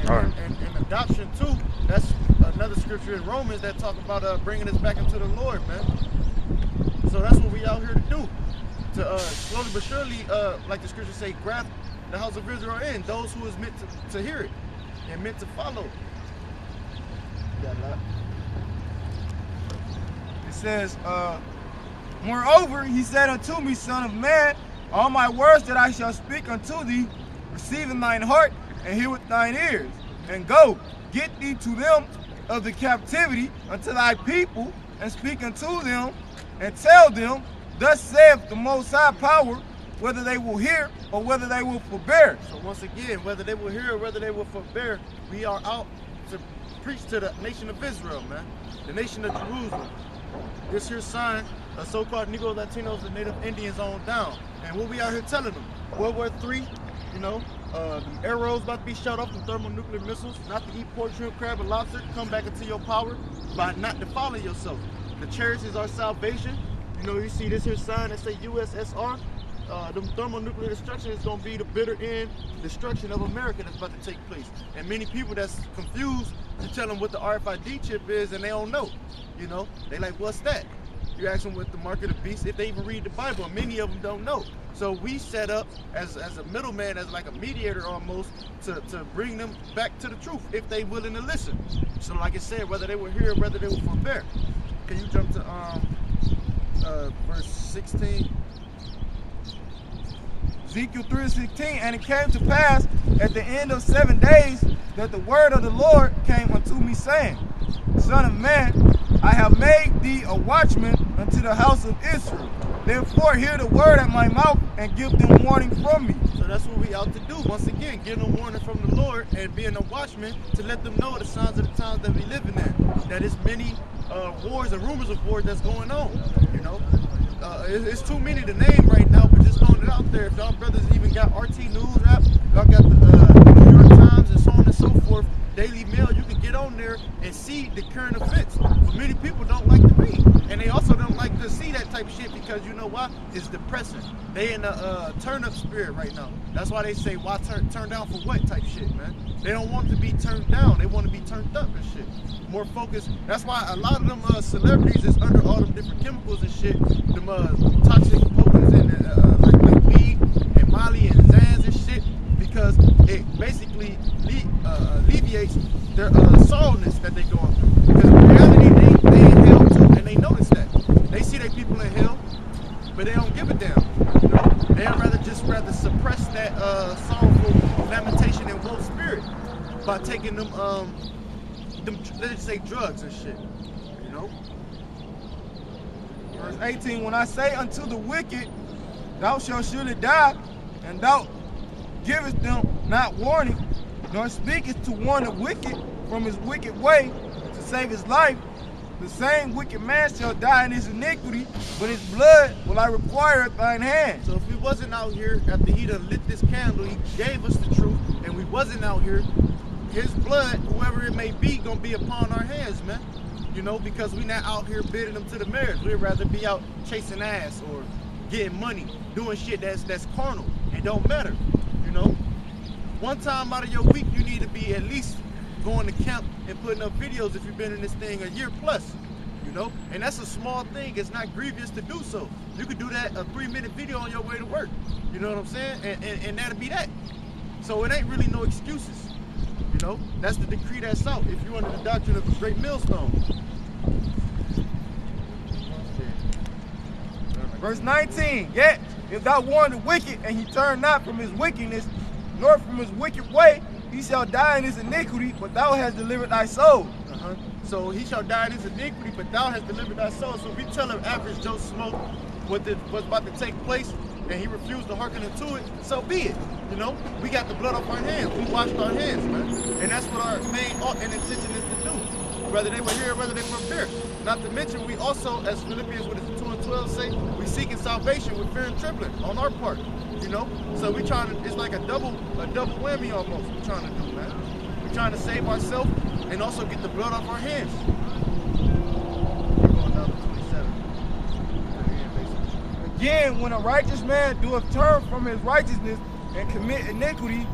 Right. And adoption too. That's another scripture in Romans that talk about bringing us back into the Lord, man. So that's what we out here to do. To slowly but surely, like the scriptures say, graft the house of Israel in, those who is meant to hear it and meant to follow. Yeah, It says, moreover, he said unto me, Son of man, all my words that I shall speak unto thee, receive in thine heart, and hear with thine ears. And go, get thee to them of the captivity unto thy people, and speak unto them, and tell them, thus saith the Most High Power, whether they will hear or whether they will forbear. So once again, whether they will hear or whether they will forbear, we are out to preach to the nation of Israel, man. The nation of Jerusalem. This here sign of so-called Negro Latinos and Native Indians on down. And what we out here telling them, World War III, you know, the arrows about to be shot off from thermonuclear missiles, not to eat pork, shrimp, crab, and lobster, come back into your power by not defiling yourself. The church is our salvation. You know, you see this here sign that say USSR. The thermonuclear destruction is going to be the bitter end destruction of America that's about to take place. And many people that's confused, you tell them what the RFID chip is and they don't know. You know, they like, what's that? You ask them what the mark of the beast, if they even read the Bible, and many of them don't know. So we set up as a middleman, as like a mediator almost, to bring them back to the truth if they willing to listen. So like I said, whether they will hear or whether they will forbear. Can you jump to verse 16? Ezekiel 3:16, and it came to pass at the end of 7 days that the word of the Lord came unto me, saying, Son of man, I have made thee a watchman unto the house of Israel. Therefore hear the word at my mouth and give them warning from me. So that's what we out to do. Once again, give them warning from the Lord and being a watchman to let them know the signs of the times that we living in. That it's many wars and rumors of wars that's going on, you know. It's too many to name right now, but just throwing it out there. If y'all brothers even got RT News app, y'all got the New York Times and so on and so forth, Daily Mail, you can get on there and see the current events. But many people don't like to read. And they also don't like to see that type of shit because you know why? It's depressing. They in a turn-up spirit right now. That's why they say, why turn down for what type shit, man? They don't want to be turned down. They want to be turned up and shit. More focused. That's why a lot of them celebrities is under all them different chemicals and shit. Them toxic potents and like weed and Molly and Zans and shit. Because it basically alleviates their sourness that they going through. Because in reality, they in hell too, and they notice that. They see their people in hell, but they don't give a damn. You know? They'd rather suppress that sorrowful lamentation and woe spirit by taking them let's just say drugs and shit. You know? Verse 18, when I say unto the wicked, thou shalt surely die, and thou givest them not warning, nor speakest to warn the wicked from his wicked way to save his life, the same wicked man shall die in his iniquity, but his blood will I require at thine hand. So if we wasn't out here after he done lit this candle, he gave us the truth, and we wasn't out here, his blood, whoever it may be, gonna be upon our hands, man. You know, because we not out here bidding them to the marriage. We'd rather be out chasing ass or getting money, doing shit that's carnal and don't matter. You know, one time out of your week, you need to be at least going to camp and putting up videos if you've been in this thing a year plus, you know? And that's a small thing. It's not grievous to do so. You could do that, a 3-minute video on your way to work. You know what I'm saying? And that'll be that. So it ain't really no excuses. You know, that's the decree that's out if you're under the doctrine of the great millstone. Verse 19, yet if thou warn the wicked, and he turn not from his wickedness, nor from his wicked way, he shall die in his iniquity, but thou hast delivered thy soul. So he shall die in his iniquity, but thou hast delivered thy soul. So if we tell him average Joe Smoke what's about to take place, and he refused to hearken into it, so be it. You know, we got the blood off our hands. We washed our hands, man. And that's what our main and intention is to do. Whether they were here, whether they were there. Not to mention, we also, as Philippians 2:12 say, we seeking salvation with fear and trembling on our part. You know, so we trying to. It's like a double whammy almost. We're trying to do, man. We're trying to save ourselves and also get the blood off our hands. We're going down to 27. Again, when a righteous man doeth turn from his righteousness and commit iniquity,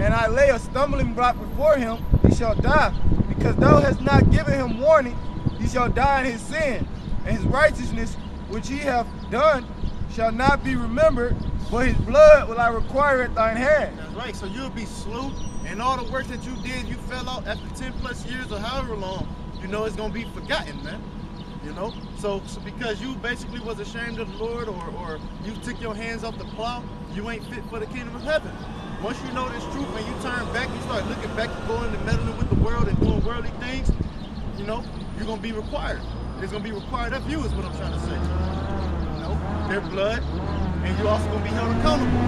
and I lay a stumbling block before him, he shall die. Because thou hast not given him warning, he shall die in his sin. And his righteousness, which he hath done, shall not be remembered, but his blood will I require at thine hand. That's right. So you'll be slew, and all the work that you did, you fell out after 10 plus years or however long, you know, it's going to be forgotten, man. You know? So because you basically was ashamed of the Lord, or you took your hands off the plow, you ain't fit for the kingdom of heaven. Once you know this truth and you turn back, you start looking back and going and meddling with the world and doing worldly things, you know, you're going to be required. It's going to be required of you is what I'm trying to say. You know, their blood, and you're also going to be held accountable.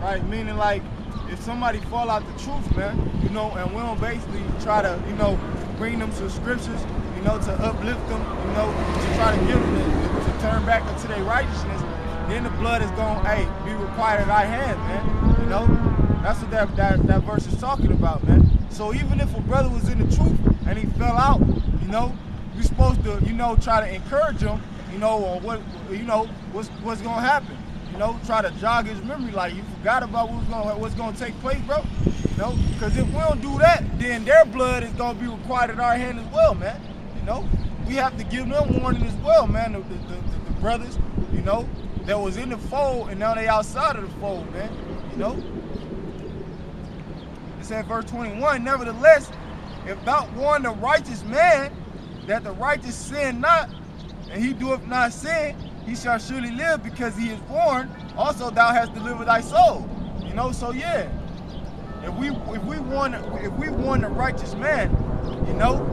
Right, meaning like, if somebody fall out the truth, man, you know, and we don't basically try to, you know, bring them to scriptures, you know, to uplift them, you know, to try to give them, to turn back into their righteousness, then the blood is going to, be required at our hand, man. You know, that's what that verse is talking about, man. So even if a brother was in the truth and he fell out, you know, you're supposed to, you know, try to encourage him, you know, or what, you know, what's going to happen. You know, try to jog his memory, like you forgot about what's going to take place, bro. You know, because if we don't do that, then their blood is going to be required at our hand as well, man. You know, we have to give them warning as well, man. The brothers, you know, that was in the fold and now they outside of the fold, man. You know, it said verse 21, nevertheless, if thou warn the righteous man that the righteous sin not, and he doeth not sin, he shall surely live because he is warned. Also thou hast delivered thy soul. You know, so yeah. If we warn the righteous man, you know,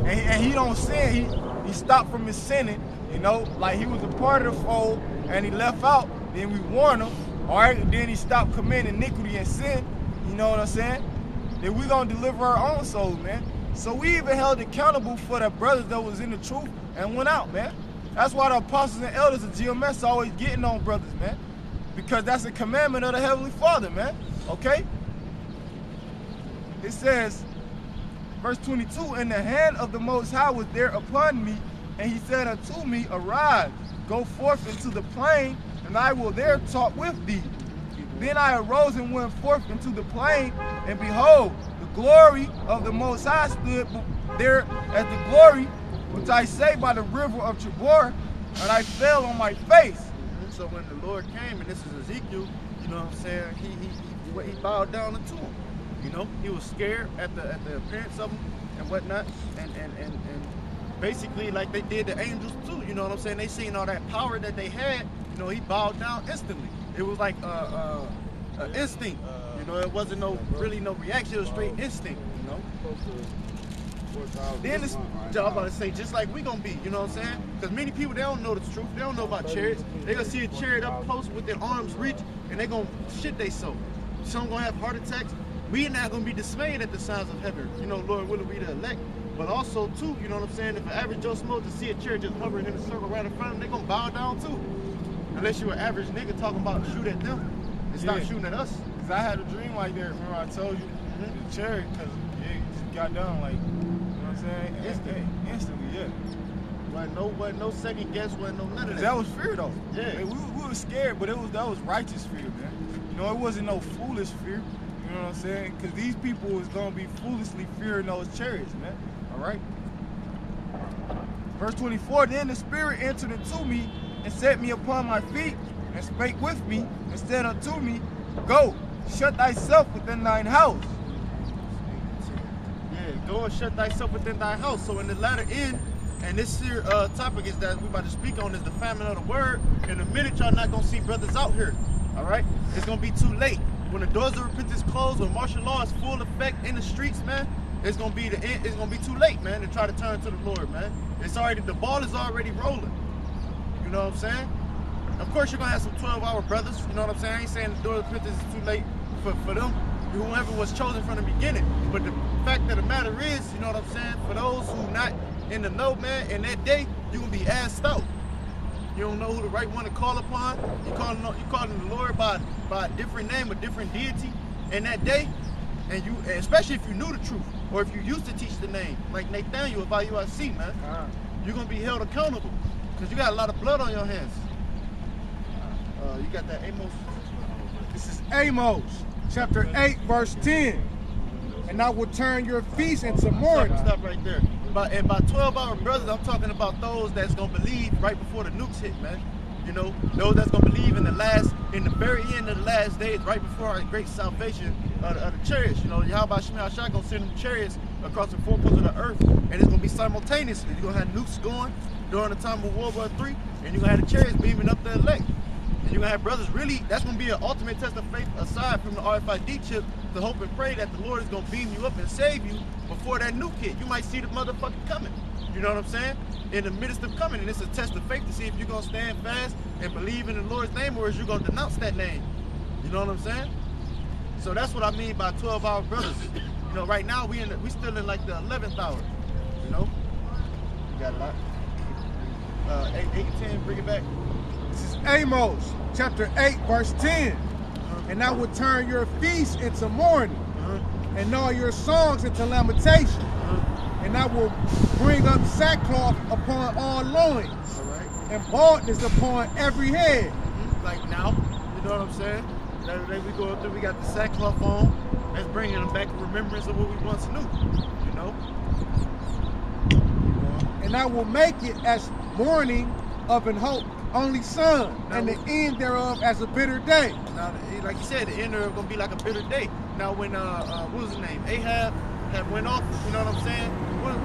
and he don't sin, he stopped from his sinning, you know, like he was a part of the fold and he left out, then we warn him, all right, and then he stopped committing iniquity and sin, you know what I'm saying? Then we gonna deliver our own souls, man. So we even held accountable for the brothers that was in the truth and went out, man. That's why the apostles and elders of GMS always getting on brothers, man. Because that's a commandment of the Heavenly Father, man. Okay? It says, verse 22, and the hand of the Most High was there upon me, and he said unto me, arise, go forth into the plain, and I will there talk with thee. Then I arose and went forth into the plain, and behold, the glory of the Most High stood there as the glory which I say by the river of Chabor, and I fell on my face. So when the Lord came, and this is Ezekiel, you know what I'm saying, he bowed down unto him. You know, he was scared at the appearance of him and whatnot, and basically like they did the angels too, you know what I'm saying? They seen all that power that they had, you know, he bowed down instantly. It was like an instinct, you know, it wasn't really no reaction, it was straight instinct, you know? Then this, I was about to say, just like we gonna be, you know what I'm saying? Because many people, they don't know the truth. They don't know about chariots. They gonna see a chariot up close with their arms reach, and they gonna shit they soul. Some gonna have heart attacks. We not gonna be dismayed at the signs of heaven. You know, Lord willing, we the elect. But also too, you know what I'm saying? If an average Joe Smo to see a chariot just hovering in a circle right in front of them, they gonna bow down too. Unless you're an average nigga talking about shoot at them and stop shooting at us. Cause I had a dream like that. Remember I told you the chariot, cause you just got down like. Instantly, yeah. Wasn't no second guess, wasn't no none of that. That was fear though. Yeah. We were scared, but that was righteous fear, man. You know, it wasn't no foolish fear. You know what I'm saying? Because these people was gonna be foolishly fearing those chariots, man. All right. Verse 24. Then the Spirit entered into me and set me upon my feet and spake with me and said unto me, go, shut thyself within thine house. Go and shut thyself within thy house. So in the latter end, and this here topic is that we about to speak on is the famine of the word. In a minute, y'all not gonna see brothers out here. All right, it's gonna be too late. When the doors of repentance close, when martial law is full effect in the streets, man, it's gonna be the end. It's gonna be too late, man, to try to turn to the Lord, man. It's already, the ball is already rolling. You know what I'm saying? Of course, you're gonna have some 12-hour brothers. You know what I'm saying? I ain't saying the door of repentance is too late for them. Whoever was chosen from the beginning. But the fact of the matter is, you know what I'm saying, for those who not in the know, man, in that day, you're going to be asked out. You don't know who the right one to call upon. You calling the Lord by a different name, a different deity in that day. And you, especially if you knew the truth, or if you used to teach the name, like Nathaniel of IUIC, man, you're going to be held accountable. Because you got a lot of blood on your hands. You got that Amos. This is Amos. chapter 8, verse 10. And I will turn your feast into mourning. Stop right there. And by 12-hour brothers, I'm talking about those that's gonna believe right before the nukes hit, man. You know, those that's gonna believe in the very end of the last days, right before our great salvation of the chariots. You know, Yahweh Shemel Shah gonna send them chariots across the four corners of the earth, and it's gonna be simultaneously. You're gonna have nukes going during the time of World War III, and you're gonna have the chariots beaming up the elect. And you're gonna have brothers really, that's gonna be an ultimate test of faith aside from the RFID chip, to hope and pray that the Lord is gonna beam you up and save you before that nuke hit. You might see the motherfucker coming. You know what I'm saying? In the midst of coming, and it's a test of faith to see if you're gonna stand fast and believe in the Lord's name, or is you gonna denounce that name. You know what I'm saying? So that's what I mean by 12-hour brothers. You know, right now we still in like the 11th hour. You know, you got a lot. 8 and 10, bring it back. This is Amos, chapter 8, verse 10. And I will turn your feast into mourning, and all your songs into lamentation. And I will bring up sackcloth upon all loins, and baldness upon every head. Like now, you know what I'm saying? That day we go up there, we got the sackcloth on. That's bringing them back to remembrance of what we once knew, you know? And I will make it as mourning of an only son, now, and the end thereof as a bitter day. Now, like you said, the end thereof gonna be like a bitter day. Now, when what was his name? Ahab had went off. You know what I'm saying? Was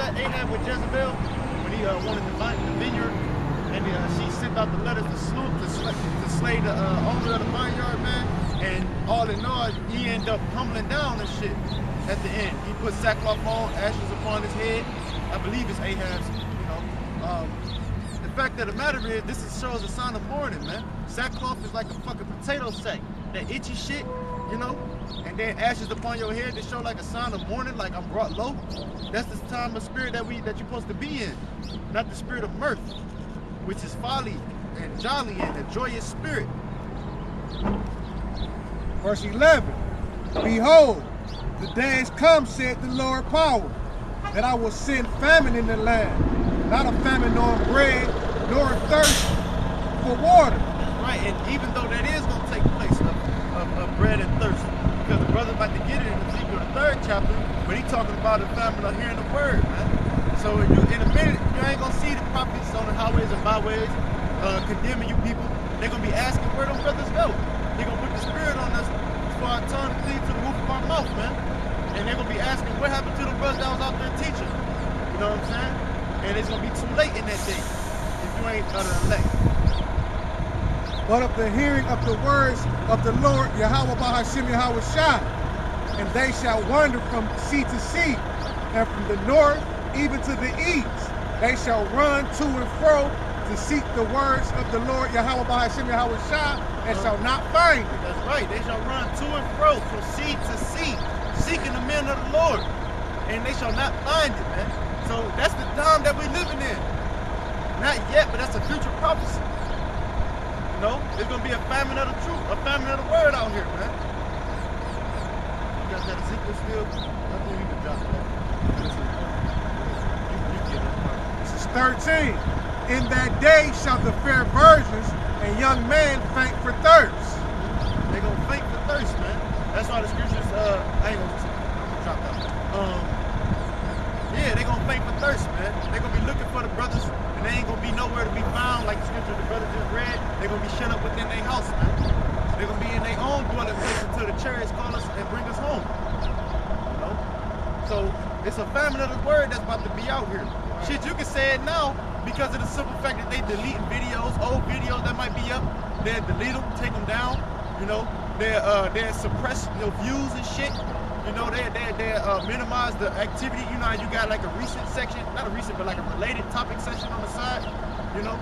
that Ahab with Jezebel when he wanted to buy the vineyard, and she sent out the letters to slay the owner of the vineyard, man. And all in all, he ended up humbling down and shit. At the end, he put sackcloth on, ashes upon his head. I believe it's Ahab's. You know. The fact of the matter is, this shows a sign of mourning, man. Sackcloth is like a fucking potato sack, that itchy shit, you know? And then ashes upon your head to show like a sign of mourning, like I'm brought low. That's the time of spirit that you're supposed to be in, not the spirit of mirth, which is folly and jolly and a joyous spirit. Verse 11, behold, the days come, said the Lord power, that I will send famine in the land, not a famine nor bread, nor thirst for water. Right, and even though that is going to take place of bread and thirst, because the brother's about to get it in Ezekiel the 3rd chapter, but he's talking about the famine of hearing the word, man. So in a minute, you ain't going to see the prophets on the highways and byways condemning you people. They're going to be asking where them brothers go. They're going to put the spirit on us for our tongue to cleave to the roof of our mouth, man. And they're going to be asking what happened to the brothers that was out there teaching. You know what I'm saying? And it's going to be too late in that day if you ain't of the elect. But of the hearing of the words of the Lord, Yahweh Bahashim Yahweh Shai, and they shall wander from sea to sea, and from the north even to the east. They shall run to and fro to seek the words of the Lord Yahweh Bahashim Yahweh Shai, and shall not find it. That's right. They shall run to and fro from sea to sea, seeking the men of the Lord, and they shall not find it, man. So that's the time that we're living in. Not yet, but that's a future prophecy. You know, there's gonna be a famine of the truth, a famine of the word out here, man. You got that Ezekiel still? I think you can drop that. You get it. This is 13. In that day shall the fair virgins and young men faint for thirst. They're gonna faint for thirst, man. That's why the scriptures, I'm gonna drop that. Yeah, they're gonna faint for thirst, man. They're gonna be looking for the brothers, and they ain't gonna be nowhere to be found, like the scripture the brother just read. They're gonna be shut up within their house, man. They're gonna be in their own dwelling place until the chariots call us and bring us home. You know? So it's a famine of the word that's about to be out here. Shit, you can say it now because of the simple fact that they deleting videos, old videos that might be up. They'll delete them, take them down. You know, they'll suppress your views and shit. You know, they minimize the activity. You know how you got like a recent section, not a recent, but like a related topic section on the side. You know,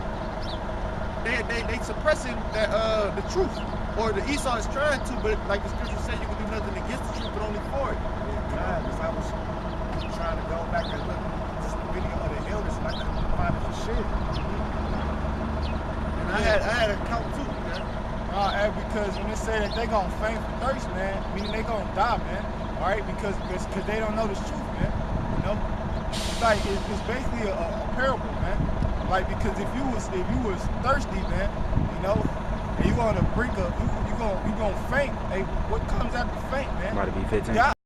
they suppressing that the truth, or the Esau is trying to, but like the scripture said, you can do nothing against the truth, but only for it. Yeah, because I was trying to go back and look at this video of the elders, and I couldn't find it for shit. And I had a count too, man. Because when they say that they gonna faint for thirst, man, meaning they gonna die, man. All right, because they don't know the truth, man. You know, it's like it's basically a parable, man. Like, because if you was thirsty, man, you know, and you on the brink of, you gonna faint. Hey, what comes after faint, man? About to be 15. God